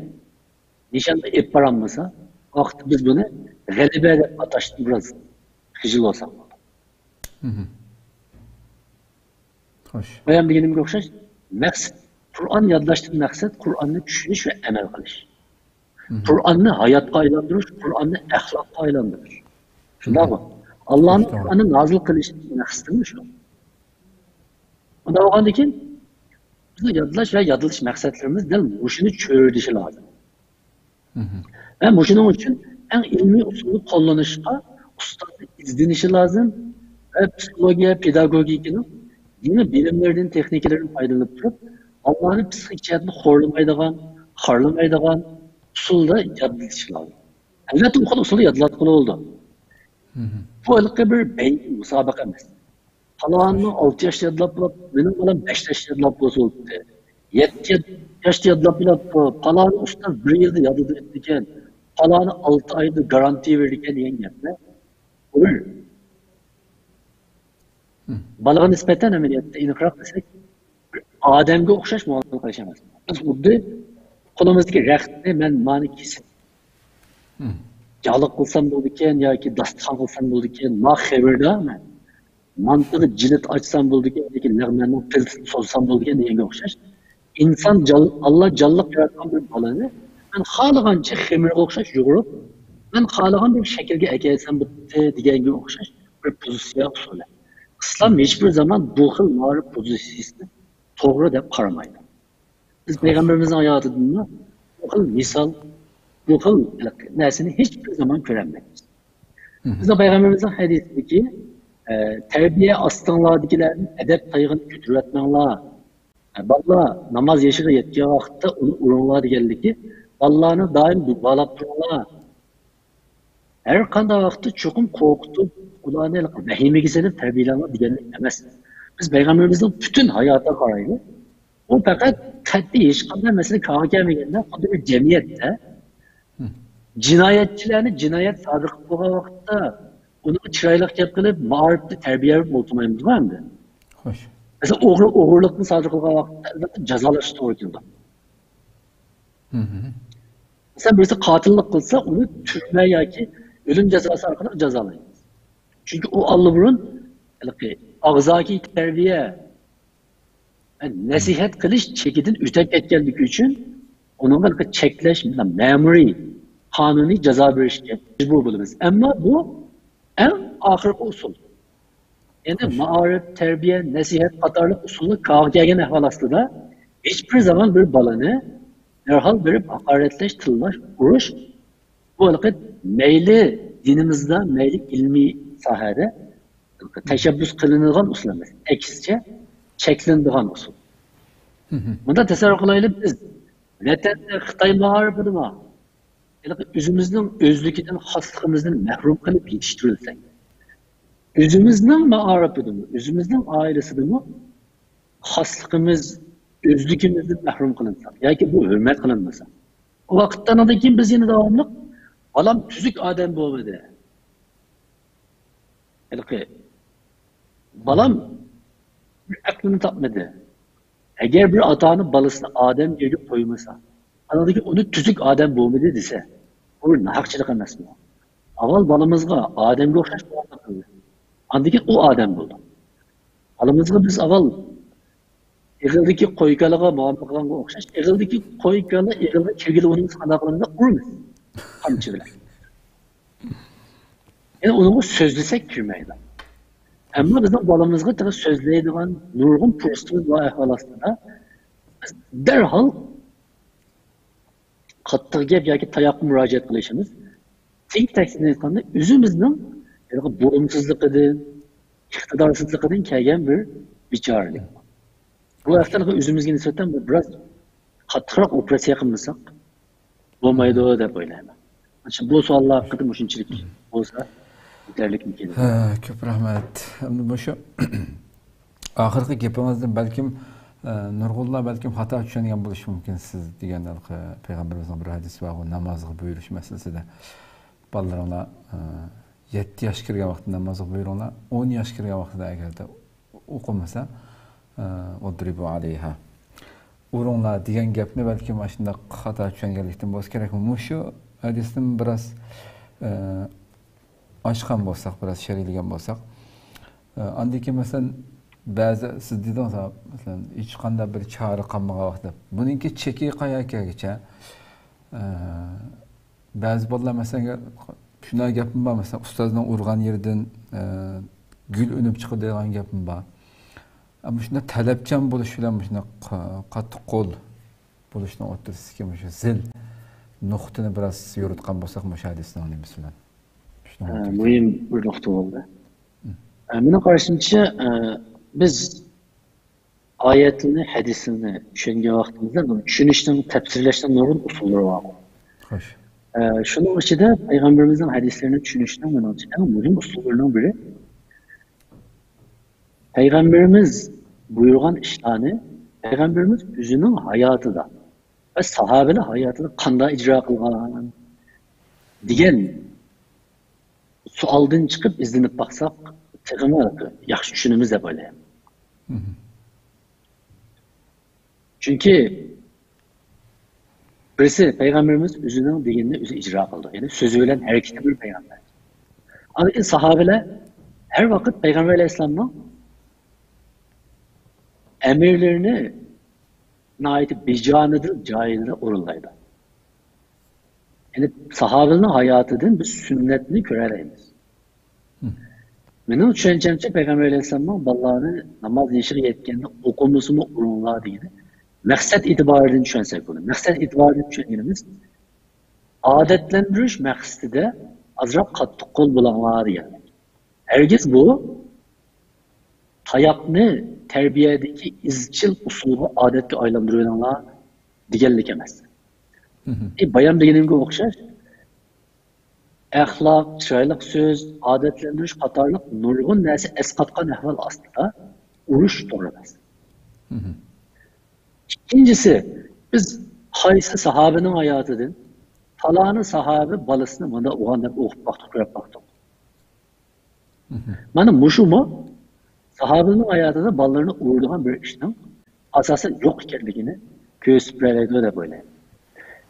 nişanda ep baranmasa vakti biz bunu galibe edip ataştı biraz hıcıl olsak. Hoş. Bayan degenim yoksa maksat Kur'an yadlaştığı maksat Kur'an'ı düşünüş ve emel kılış. Kur'an'ı hayatla aylandırır, Kur'an'ı ahlakla aylandırır. Şundan bak. Allah'ın Kur'an'ı nazil kılışını maksatını şu. Onda bakanda ki bizim yadlaş ve yadılış maksatlarımız değil mi? Muşunu çöğürdüşü lazım. Ve muşunun için en ilmi usulü kullanışa ustası izlenişi lazım. Ve psikolojiye, pedagogikinin yine bilimlerinin, tekniklerin faydalanıp durup Allah'ın psikik cihetini harlamaydıgan usulda yadılış lazım. Elbette o usulü yadılatkılı oldu. Bu ılıkı bir beyin musabaka emez. Palağanın 6 yaşta yadılap bulup, benim olan 5 yaşta yadılap bulup, 7 yaşta yadılap bulup, palağanın usta 1 yılda yadıdı ettikken, palağanı 6 ayda garantiye verirken diyen gelme. Olur. Balığa nispeten ameliyatta inikrak desek, Adem'e okşaş muhabbet karışamaz. Biz burada kolumuzdaki rehtini ben mani kesin. Yalık kılsam buldukken ya ki dastan kılsam buldukken ma xevirda men. Mantığı cilet açsam buldukken ya ki lağmenini pilsini sozsam buldukken diyenge okşaş. İnsan Allah canlılık yaratan bir balını ben xalıganca xemir okşaş yoğurup ben xalıgan bir şekilde ekelsem bitti diyenge okşaş bir pozisyon usulü. İslam hiçbir zaman bu xil mağrib pozisyonu doğru dep qaramaydı. Biz Peygamberimizin hayatında bu xil misal, bu xil nersini hiçbir zaman göremeyiz. Biz de Peygamberimizin hadisindeki terbiye aslanlardakilerin edep tayığını götürüvetmenler. Valla namaz yaşına yetkiye vakitte onu urunlar degeldi Allah'ını daim bağlap dururlar. Her kanda vakti çokum korkutup kulağına vehime gizlenip terbiyelenme diyenlik demez. Biz Peygamberimizin bütün hayata karaylı o fakat katli işgalden mesela kağa gelmeyenler o bir cemiyette cinayetçilerini cinayet sadık bu vakitte onu çıraylık yapılıp mağripli terbiye olmayımız var mı? Hoş. Mesela oğurluklu sadık bu vakitte cezalaştı o yılda. Mesela birisi katillik kılsa onu türme yoki ölüm cezası orqali jazolaymiz. Çünkü o allaburun ağzaki terbiye nasihat qilish chekidan o'tib ketganligi uchun uni cheklash bilan ma'muriy qonuniy jazo berishga majbur bo'lamiz. Ammo bu eng oxirgi usul. Endi ma'arif, terbiye, nasihat qatorli usulni kavgagan ahvol ostida hiçbir zaman bir balani derhal berib haqoratlash, tillash, urish bu meyli dinimizda, meyli ilmiy sohada tashabbus qilinadigan usul emas. Aksicha cheklanadigan usul. Bunda tasavvur qilaylik biz vatanda Xitoy ma'arifidami o'zimizning o'zligidan, xosligimizdan mahrum qilib yetishtirilsak, o'zimizning ma'arifidami, o'zimizning oilasidami xosligimiz, o'zligimizdan mahrum qilinsak yoki bu hurmat qilinmasa, o vaqtdan keyin biz yana davomli balam tuzuk odam bo'lmadi. Balam bir aklını tapmadı. Eğer bir atanı balısını Adem yerine koymasa, anadaki onu tüzük Adem bulmadı dese, bu nahakçılık emas mı? Aval balımızga Adem'e okşaş bulamadı. Andaki o Adem buldu. Balımızga biz aval eğildeki koykalığa muhabbetlerine okşaş, eğildeki koykalı, eğilde kirgili onun sanaklarında urmaz. Kamçı bile. Yani onu sözlesek kürmeyle. Ama bizim balımızga sözleydiğin nurgun pursumuz ve ahvalasında derhal kattığı gep yoki tayoqqa murojaat qilishimiz teng taksini aytganda o'zimizning bo'limsizligidan, iqtidorsizligidan kelgan bir bichoralik. Bu vaqtda o'zimizga nisbatan biroz qattiqroq operatsiya qilmasak bo'lmaydi deb o'ylayman. Bu savollar haqida shunchalik bo'lsa yetarlikmikin. Ko'p rahmat. Bu shu oxirgi gapimizdan balkim Nurg'ullar balkim xato tushungan bo'lishi mumkin siz deganda payg'ambarimizning bir hadisi bor, namozga buyurish masalasida. Bolalarga 7 yosh kirgan vaqtda namozga buyuringlar, 10 yosh kirgan vaqtida agarda o'qimasa o'dribu alayha. Uringlar degan gapni balkim mana shunda xato tushunganlikdan bo'lsa kerak. Shu hadisni biroz ochgan bo'lsak, biroz sharhlaygan bo'lsak, andiki masalan ba'zi siz dedingiz masalan hech qanday bir chora qolmagan vaqtda buningki cheki qayergacha ba'zi bolalar masalan shunday gapim bor, masalan ustozning urgan yerdan gul unib chiqadi degan gapim bor. Ammo shunda talabchan bo'lish bilan shunda qattiq qo'l bo'lishni o'tirishga shu zil nuqtani biroz yoritgan bo'lsak mushahadasini olamiz bilan. Muhim bir nuqta bo'ldi. Meni qarashimcha biz oyatni, hadisini tushungan vaqtimizda tushunishning, tafsirlashning nurg'un usullari bor. Xo'sh. Shuning ichida payg'ambarimizning hadislarini tushunishning eng muhim usullaridan biri payg'ambarimiz buyurgan ishlarni payg'ambarimiz o'zining hayotida va sahobalar hayotida qanday ijro qilgan degan savoldan chiqib izlanib baksak teg'imi yaxshi tushunamiz deb o'ylayman. Chunki birisi payg'ambarimiz o'zining deganini o'zi ijro qildi. Ya'ni so'zi bilan harakati bir payg'ambar. Lekin sahobalar har vaqt payg'ambar alayhisolamning emirlerini nait bijanidir joyida o'rinlaydi. Yani sahabenin hayatıdan biz sünnetini göremeyiz. Benim düşüncemce Peygamber Aleyhisselam'ın ballarını namaz yeşil yetkende okumasını urunlar deydi. Maksat itibarını düşünsek bunu. Maksat itibarını düşüngenimiz adetlendiriş maksatı da azraq katlı kol bulanlar yani. Herkes bu tayakını terbiyedeki izçil usulü adetli aylandırıyorlar digellik emez. Bayan degenimge okşar. Ahlak, çıraylık söz, adetlendiriş qatarlıq nurgun nərsi esqatqan ahval aslında uruş doğramaz. İkincisi, biz haysi sahabenin hayatıdır. Falanı sahabe balısını bana oğanlar oğup baktık, görüp baktık. Bana muşu mu? Sahabenin hayatıda ballarını uğurduğun bir işin asası yok ikenligini göğüsüp böyle de böyle.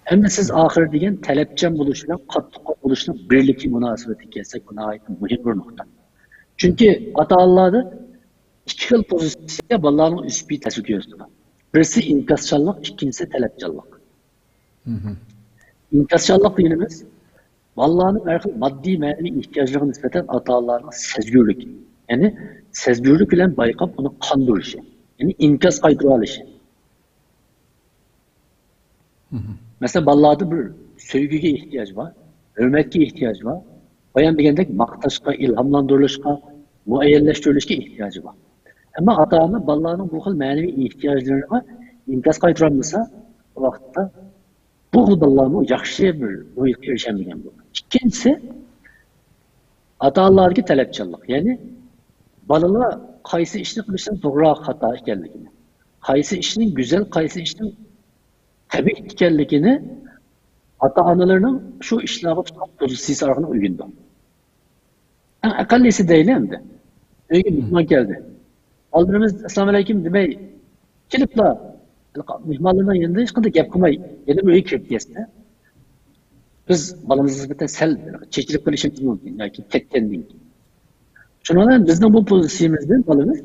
Hem de siz ahir degan talabchan bo'lish bilan qattiq bo'lishning birlikki munosabatiga kelsak, buna oid muhim bir nuqta. Chunki ota-onalarda ikki xil pozitsiya bolalarning usbiy ta'sir ko'rsatadi. Birisi inkaschanlik, ikkinchisi talabchanlik. İnkasçallık deyilimiz, bolalarning har xil moddiy ma'naviy ehtiyojlariga nisbatan ota-onalarning sezgurlik, ya'ni sezgurlik bilan bayqab uni qondirishi, ya'ni inkas qaytarib olishi. Mesela bolalarda bir sevgiga ehtiyoj bor, hurmatga ehtiyoj bor, bayon degandek maqtashga, ilhomlantirilishga, muayyanlashtirilishga ehtiyoji bor. Ammo ota-ona bolalarning bu xil ma'naviy ehtiyojlariga inkas qaytara olmasa, o vaqtda bu bolalarning yaxshi bir muhitga erishamagan bo'ladi. İkincisi, ota-onalarga talabchanlik, ya'ni bolalar qaysi ishni qilishdan to'g'ri xato ekanligini, qaysi ishning go'zal, qaysi ishning tabiiy ekanligini ota-onalarning shu ishlarga tutgan pozitsiyasi orqali o'rgandi. Eng aqallisi deyiladi. Uyga mehmon keldi. Oldinimiz assalomu alaykum demay keliblar. Mehmonlarning yanında hech qanday gap qilmay, yana uyga kirib ketsa, biz bolamizga nisbatan sal chechilib qolishimiz mumkin yoki ketgandan keyin. Shuning bilan bizning bu pozitsiyamizdan bolamiz,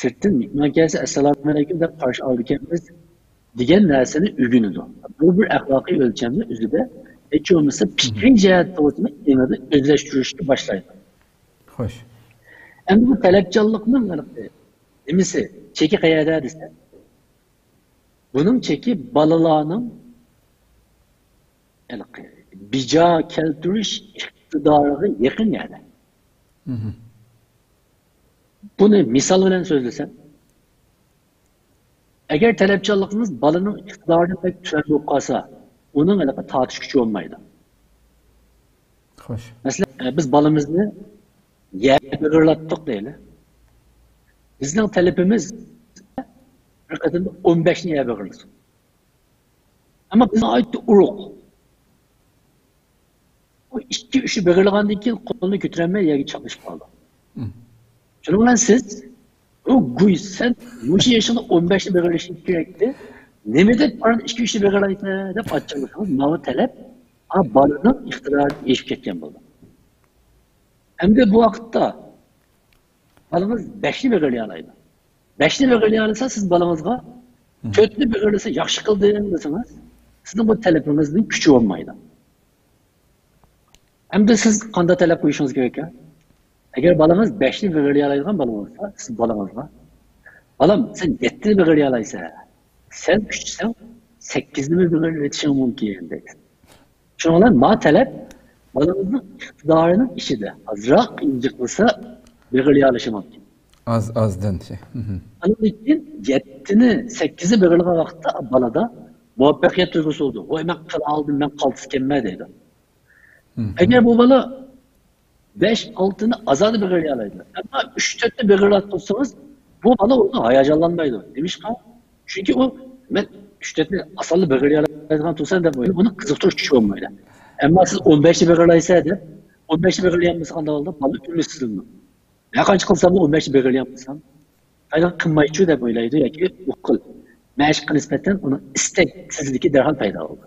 sirtdan mehmon kelsa assalomu alaykum deb qarshi olganmiz degan narsani o'rganadi. Bu bir axloqiy o'lchamni o'zida hech bo'lmasa fikriy jihatdan yanada o'zlashtirishni boshlaydi. Xo'sh. Endi bu talabchanlikning nimasi? Cheki qayerda desa, bunun çeki balalarının bija keltiriş iktidarına yakın yani. Bunu misal bilen söylesem, eğer talebçanlığınız balının iktidarını pek tükenli olsa, onun alakalı tartış gücü olmaydı. Hoş. Mesela biz balımızı yerlerlattık değil. Bizden talebimiz bir kadında 15'ini yer bakırız. Ama bize ait de uruk. O 2-3'ü bakırlığındaki ki kolunu götüremeye yergi çalışıp kaldı. Şunu lan siz, o guy sen, bu yaşında 15'ini bakırlaşın gerekti. Ne mi paranın 2-3'ü bakırlaydı da açacaklarsanız mavi talep, ama balının iktidarını eşlik etken buldu. Hem de bu vakitte balımız 5'ini bakırlayalaydı. 5'ini bakırlayalıysa siz balımızga kötü bakırlaysa yaxşı kıldığınızsanız sizin bu talepinizin küçüğü olmaydı. Hem de siz kanda talep koyuşunuz gerekiyor. Eğer balımız 5'ini bakırlayalaydıgan balımızsa siz balımızga balam sen 7'ni bakırlayalaysa sen küçüksen 8'ini mi bakırlayışın mümkün değil. Şuna olan ma talep balımızın iktidarının işidir. Azrak inciklısa bakırlayalışın mümkün. Azdan şey. Onun için 7'ni 8'i bakırlığa vakitte balada muvaffakiyet duygusu oldu. O emek kıl aldım ben kaltısı kemme dedi. Eğer bu bala 5-6'ını azadı bakırlayalaydı. Ama 3-4'te bakırlaydı tutsanız bu bala onu hayacanlanmaydı. Demiş ki çünkü o ben 3-4'te asallı bakırlayalaydı tutsan da böyle onun kızıktırış küçük olmaydı. Ama siz 15'i bakırlaysaydı 15'i bakırlayanmışsın da oldu bala ümitsizliğinde. Ne kadar çıkılsam da 15'i bakırlayanmışsın. Aynen kınmayıcı da böyleydi ya ki okul. Meşgul nispeten onun isteksizliği derhal payda oldu.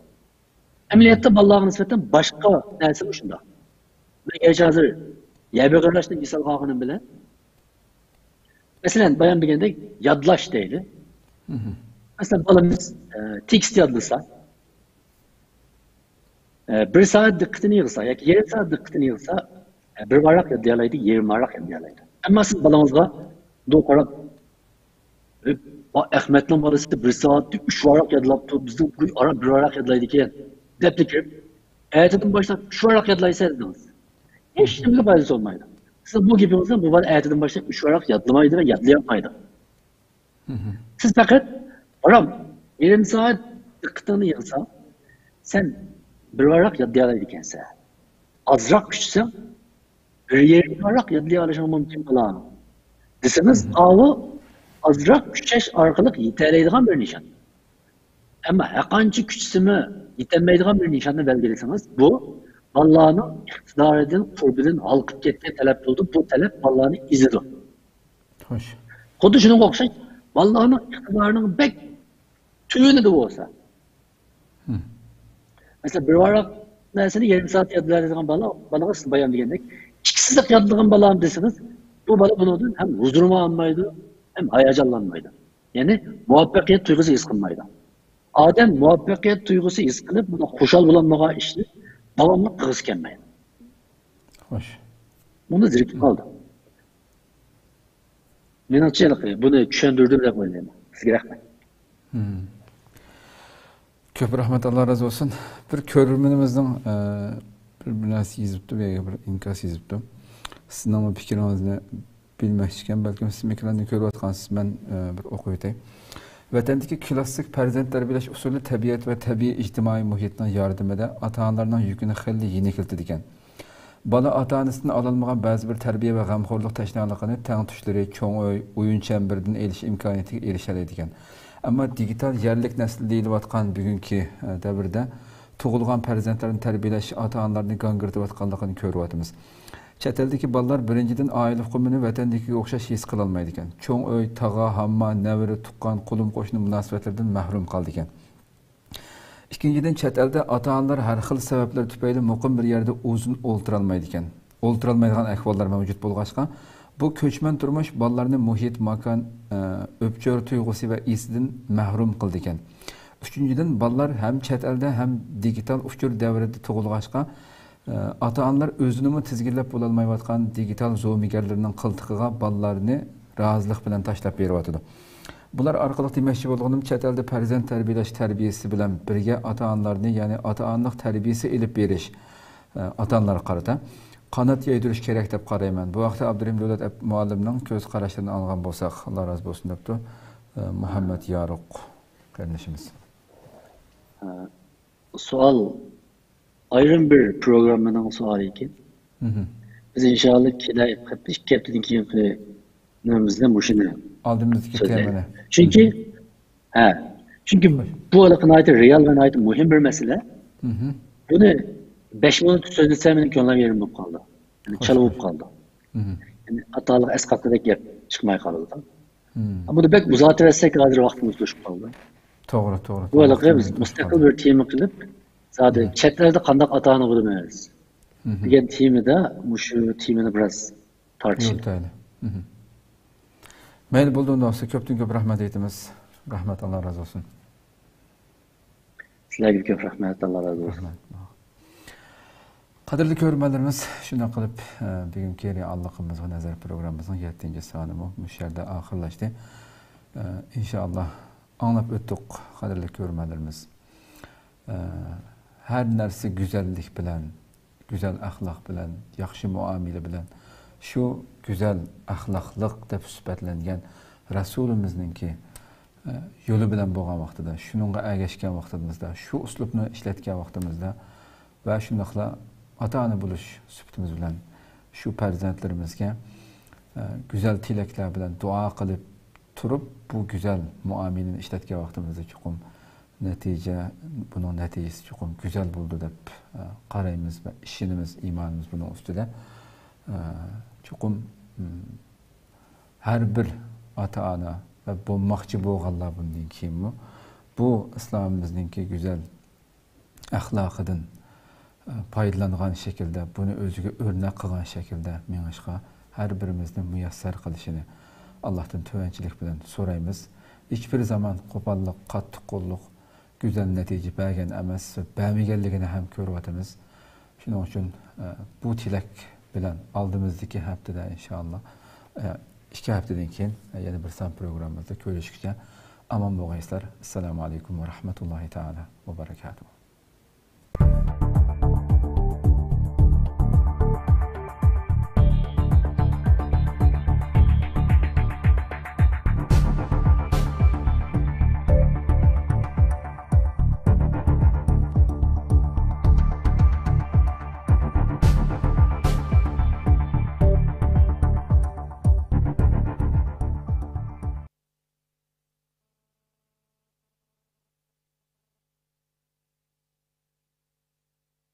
Emniyette ballağın nispeten başka neresi bu şunda. Gerçi hazır yer bakırlaştı misal kakının bile. Mesela bayan bilgende yadlaş değil. Mesela balımız tekst yadlısa bir saat dikkatini yığılsa, ya ki yarım saat dikkatini yığılsa bir varak yadlayalaydı, 20 varak yadlayalaydı. Ama siz balımızga doğru Ahmet'in barısı bir saatte 3 varak yadlayıp bizim ara bir varak yadlaydı ki deplikip ayetinin başına 3 varak yadlaysaydınız. Hiç şimdi faydası olmaydı. Siz bu gibi olsa bu var ayetinin başına 3 varak yadlamaydı ve yadlayamaydı. Siz fakat aram 20 saat dikkatini yığsa sen bir varak yadlayalaydı kense. Azrak küçsen bir 20 varak yadlayalayışın mümkün olan. Deseniz avı azrak küçeş arkalık yeterleydiğen bir nişan. Ama hakançı küçsümü yetermeydiğen bir nişanı belgeleseniz bu Allah'ın iktidar edin, kurbinin halkıp kettiği talep oldu. Bu talep Allah'ın izidir. Hoş. Kudu şunu okşay, Allah'ın iktidarının bek tüyünü de olsa Mesela bir varak nersini yarım saat yadırlayacağın balaga siz bayan degandek. İkisi yadırlagan balam desiniz, bu bala bunun hem huzuruma almaydı, hem hayacanlanmaydı. Yani muvaffakiyet duygusu his kılmaydı. Adem muvaffakiyet duygusu his kılıp buna hoşal bulanmağa işli, davamlı kığız kelmeyin. Hoş. Bunu zirip kaldı. Menimce bunu düşündürdüm dep oylayman. Sizge rahmet. Köp rahmet, Allah razı olsun. Bir körürmenimizden bir narsa yezipdi veya bir inkas yezipdi. Sizin ama fikrinizni bilmekçiken, belki siz ekrandan körüp atkansiz, ben bir okuyup öteyim. Vatandagi klassik farzand tarbiyalash usuli tabiat va tabiiy ijtimoiy muhitning yordamida ota-onalarning yukini xilli yengiltadigan. Bola ota-onasidan ololmagan ba'zi bir tarbiya va g'amxo'rlik tashnaligini tang tushlari, cho'ng uy, o'yin chemberidan elish imkoniyatiga erishadigan. Ammo digital yerlik nasl deyilayotgan bugungi davrda tug'ilgan farzandlarni tarbiyalash ota-onalarni gangirtayotganligini ko'ryapmiz. Chet eldagi bolalar birinchidan oila huquqini vatandagiga o'xshash his qila olmaydi ekan. Cho'ng uy, tog'a, hamma, naviri, tuqqan, qulum qo'shni munosabatlardan mahrum qoldi ekan. Ikkinchidan, chet elda ota-onalar har xil sabablar tufayli muqim bir yerda uzun o'ltirolmaydi ekan. O'ltirolmaydigan ahvollar mavjud bo'lg'achqa, bu ko'chman turmush bolalarni muhit, makon, o'pchor tuyg'usi va isidan mahrum qildi ekan. Uchinchidan, bolalar ham chet elda ham digital uchur davrida tug'ilg'achqa, ota-onalar o'zini tizginlab bo'lolmayotgan digital zo'migarlarning qiltig'iga bolalarni rozilik bilan tashlab beryotdi. Bular orqali demoqchi bo'lganim, chet elda farzand tarbiyalash tarbiyasi bilan birga ota-onalarni, ya'ni ota-onalik tarbiyasi ilib berish ota-onalar qarata qanot yaydirish kerak deb qarayman. Bu vaqtda Abdurahim Davlat muallimning ko'z qarashlarini olgan bo'lsak, Alloh razı bo'lsin debdi Muhammad Yaruq kardeşimiz. Sual ayrım bir programının sualı iken. Biz inşallah ilk keptedin ki önümüzden bu şimdi. Aldığımızdaki temene. Çünkü bu alakın ait real ve ait mühim bir mesele. Bunu 5 minut söylesem benim onlar yerim bu kaldı. Yani çalıp kaldı. Yani hatalık eskatlık yer çıkmaya kaldı. Ama da belki uzatır etsek kadar vaktimiz düşüp kaldı. Doğru. Bu alakı biz müstakil bir tema kılıp zaten chatlerde kandak atağını bulmayız. Diyen temi de şu temini biraz tartışalım. Mayli bo'ldi, olsa ko'pdan ko'p rahmat aytamiz. Rahmat, Allah razı olsun. Sizlarga ko'p rahmat, Allah razı olsun. Qadrli ko'ruvchilarimiz, shunday qilib bugungi realligimiz va nazar programmamizning 7-soni bu yerda oxirlashdi. Inshaalloh anglab o'tdik, qadrli ko'ruvchilarimiz. Har narsa go'zallik bilan, go'zal axloq bilan, yaxshi muomala bilan, shu güzel ahlaklık deb sifatlangan Rasulimizningki yo'li bilan bo'lgan vaqtida, shuningga ergashgan vaqtimizda, shu uslubni ishlatgan vaqtimizda va shundaqla ota-ona bo'lish sifatimiz bilan shu farzandlarimizga güzel tilaklar bilan duo qilib turib, bu güzel muomalani ishlatgan vaqtimizda chuqur buning natijasi chuqur güzel bo'ldi deb qaraymiz va ishimiz, iymonimiz buning ustida chuqur her bir ota-ona ve bo'lmoqchi bo'lganlar bundan keyin bu islomimizningki güzel axloqidan foydalangan şekilde, bunu o'ziga o'rnak qilgan şekilde mengishga her birimizni muyassar qilishini Allohdan tuvanchilik bilan so'raymiz. Hiçbir zaman qo'pollik, qattiqqo'llik güzel natija bergan emas, bermaganligini ham ko'ryapmiz. Shuning uchun bu tilak bilan oldimizdagi haftada inshaalloh 2 haftadan keyin yana bir son programmamizda ko'rishguncha omon bo'linglar. Assalomu alaykum va rahmatullohi taala va barakatuh.